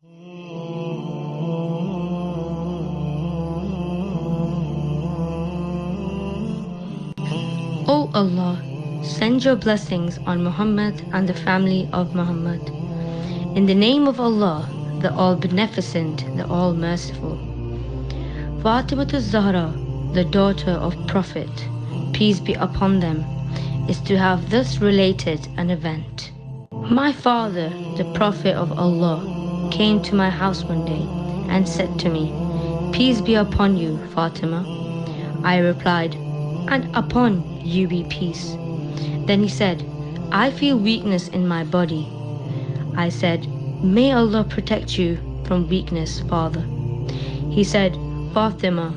O Allah, send your blessings on Muhammad and the family of Muhammad. In the name of Allah, the All-Beneficent, the All-Merciful. Fatima Zahra, the daughter of Prophet, peace be upon them, is to have thus related an event. My father, the Prophet of Allah, came to my house one day and said to me, "Peace be upon you, Fatima." I replied, "And upon you be peace." Then he said, "I feel weakness in my body." I said, "May Allah protect you from weakness, father." He said, "Fatima,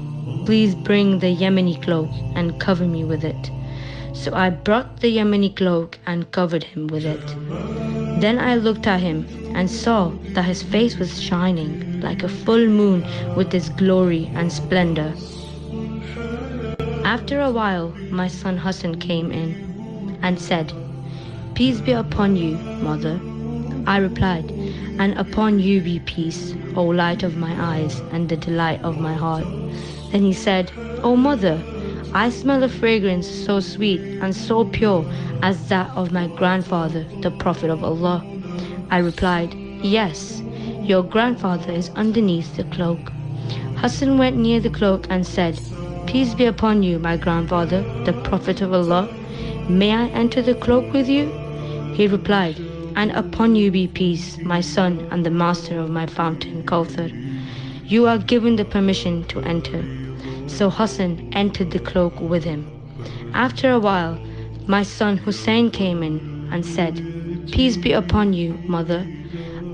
please bring the Yamani cloak and cover me with it." So I brought the Yamani cloak and covered him with it. Then I looked at him and saw that his face was shining like a full moon with its glory and splendor. After a while, my son Hassan came in and said, "Peace be upon you, mother." I replied, "And upon you be peace, O light of my eyes and the delight of my heart." Then he said, "O mother, I smell a fragrance so sweet and so pure as that of my grandfather, the Prophet of Allah." I replied, "Yes, your grandfather is underneath the cloak." Hassan went near the cloak and said, "Peace be upon you, my grandfather, the Prophet of Allah. May I enter the cloak with you?" He replied, "And upon you be peace, my son and the master of my fountain, Kauthar. You are given the permission to enter." So Hassan entered the cloak with him. After a while, my son Hussein came in and said, "Peace be upon you, mother."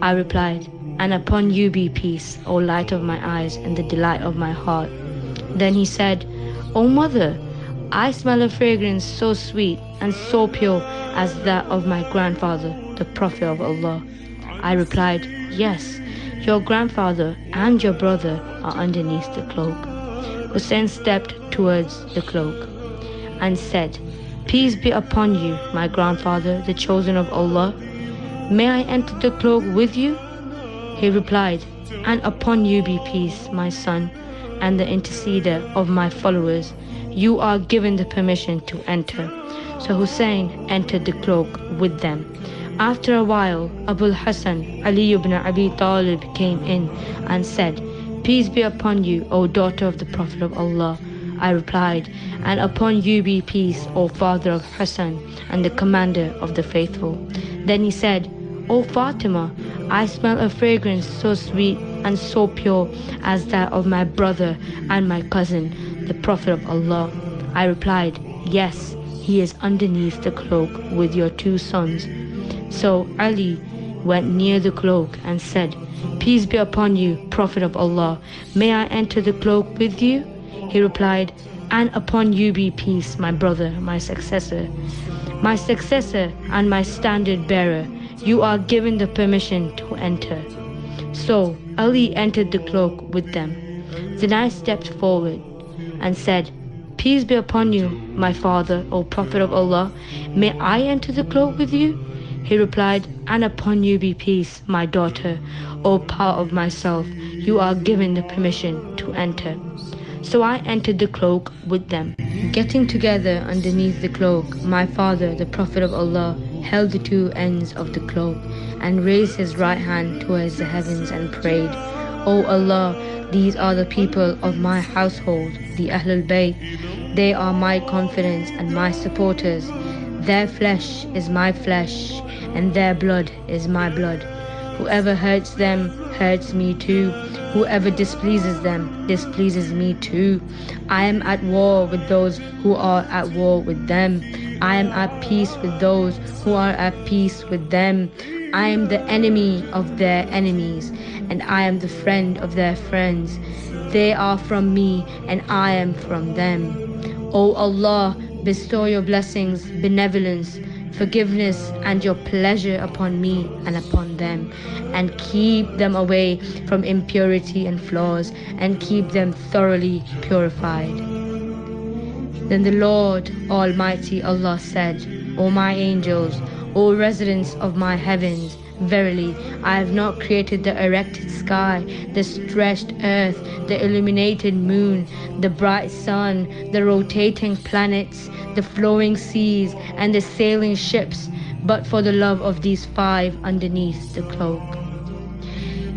I replied, "And upon you be peace, O light of my eyes and the delight of my heart." Then he said, "O mother, I smell a fragrance so sweet and so pure as that of my grandfather, the Prophet of Allah." I replied, "Yes, your grandfather and your brother are underneath the cloak." Hussein stepped towards the cloak and said, "Peace be upon you, my grandfather, the chosen of Allah. May I enter the cloak with you?" He replied, "And upon you be peace, my son, and the interceder of my followers. You are given the permission to enter." So Hussein entered the cloak with them. After a while, Abul Hassan, Ali ibn Abi Talib, came in and said, "Peace be upon you, O daughter of the Prophet of Allah." I replied, "And upon you be peace, O father of Hassan and the commander of the faithful." Then he said, "O Fatima, I smell a fragrance so sweet and so pure as that of my brother and my cousin, the Prophet of Allah." I replied, "Yes, he is underneath the cloak with your two sons." So Ali went near the cloak and said, "Peace be upon you, Prophet of Allah. May I enter the cloak with you?" He replied, "And upon you be peace, my brother, my successor and my standard bearer. You are given the permission to enter." So Ali entered the cloak with them. Then I stepped forward and said, "Peace be upon you, my father, O Prophet of Allah. May I enter the cloak with you?" He replied, "And upon you be peace, my daughter, O part of myself. You are given the permission to enter." So I entered the cloak with them. Getting together underneath the cloak, my father, the Prophet of Allah, held the two ends of the cloak and raised his right hand towards the heavens and prayed, "O Allah, these are the people of my household, the Ahlul Bayt. They are my confidence and my supporters. Their flesh is my flesh, and their blood is my blood. Whoever hurts them hurts me too. Whoever displeases them displeases me too. I am at war with those who are at war with them. I am at peace with those who are at peace with them. I am the enemy of their enemies, and I am the friend of their friends. They are from me, and I am from them. O Allah, bestow your blessings, benevolence, forgiveness, and your pleasure upon me and upon them, and keep them away from impurity and flaws, and keep them thoroughly purified." Then the Lord Almighty Allah said, "O my angels, O residents of my heavens Verily, I have not created the erected sky, the stretched earth, the illuminated moon, the bright sun, the rotating planets, the flowing seas, and the sailing ships, but for the love of these five underneath the cloak.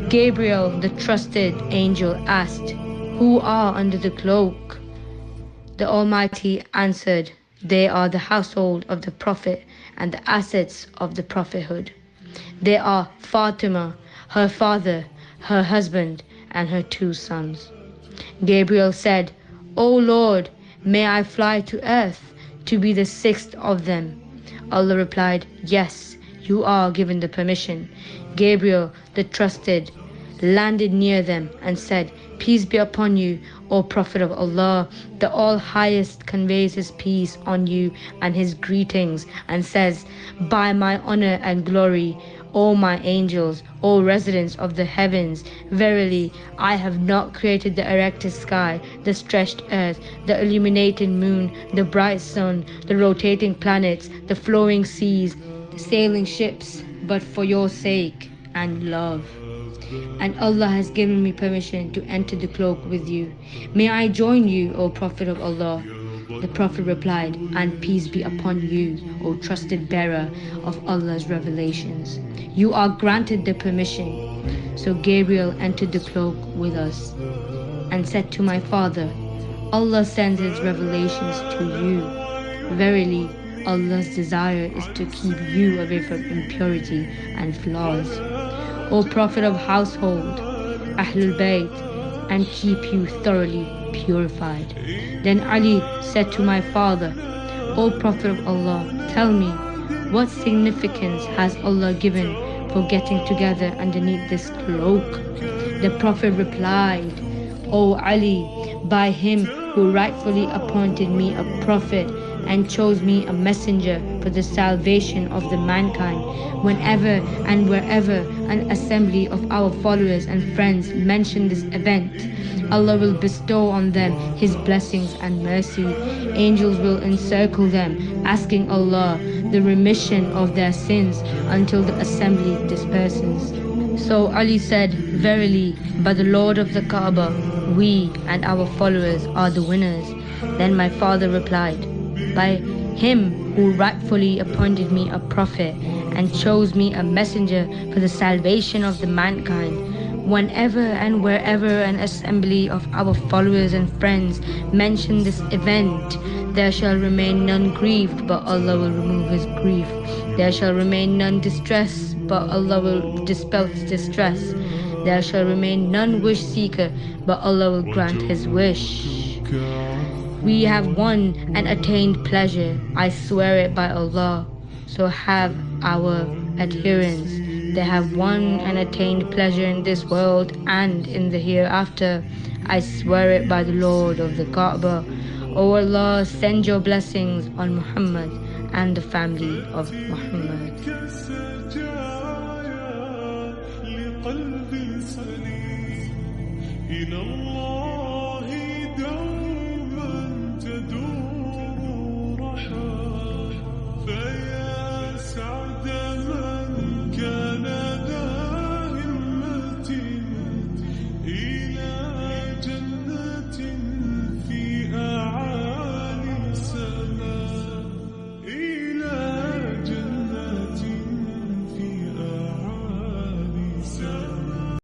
Gabriel, the trusted angel, asked, "Who are under the cloak?" The Almighty answered, "They are the household of the Prophet and the assets of the prophethood. They are Fatima, her father, her husband, and her 2 sons." Gabriel said, "O Lord, may I fly to earth to be the 6th of them?" Allah replied, "Yes, you are given the permission." Gabriel, the trusted, landed near them and said, "Peace be upon you, O Prophet of Allah. The All-Highest conveys his peace on you and his greetings and says, by my honor and glory, O my angels, O residents of the heavens, verily I have not created the erected sky, the stretched earth, the illuminated moon, the bright sun, the rotating planets, the flowing seas, the sailing ships, but for your sake and love. And Allah has given me permission to enter the cloak with you. May I join you, O Prophet of Allah?" The Prophet replied, "And peace be upon you, O trusted bearer of Allah's revelations. You are granted the permission." So Gabriel entered the cloak with us and said to my father, "Allah sends his revelations to you. Verily, Allah's desire is to keep you away from impurity and flaws, O Prophet of household, Ahlul Bayt, and keep you thoroughly purified." Then Ali said to my father, "O Prophet of Allah, tell me, what significance has Allah given for getting together underneath this cloak?" The Prophet replied, "O Ali, by him who rightfully appointed me a prophet and chose me a messenger for the salvation of the mankind, whenever and wherever an assembly of our followers and friends mention this event, Allah will bestow on them his blessings and mercy. Angels will encircle them, asking Allah the remission of their sins until the assembly disperses." So Ali said, "Verily, by the Lord of the Kaaba, we and our followers are the winners." Then my father replied, "By him who rightfully appointed me a prophet and chose me a messenger for the salvation of the mankind, whenever and wherever an assembly of our followers and friends mention this event, there shall remain none grieved, but Allah will remove his grief. There shall remain none distressed, but Allah will dispel his distress. There shall remain none wish seeker, but Allah will grant his wish. We have won and attained pleasure, I swear it by Allah. So have our adherents. They have won and attained pleasure in this world and in the hereafter. I swear it by the Lord of the Kaaba. O Allah, send your blessings on Muhammad and the family of Muhammad." إلى الله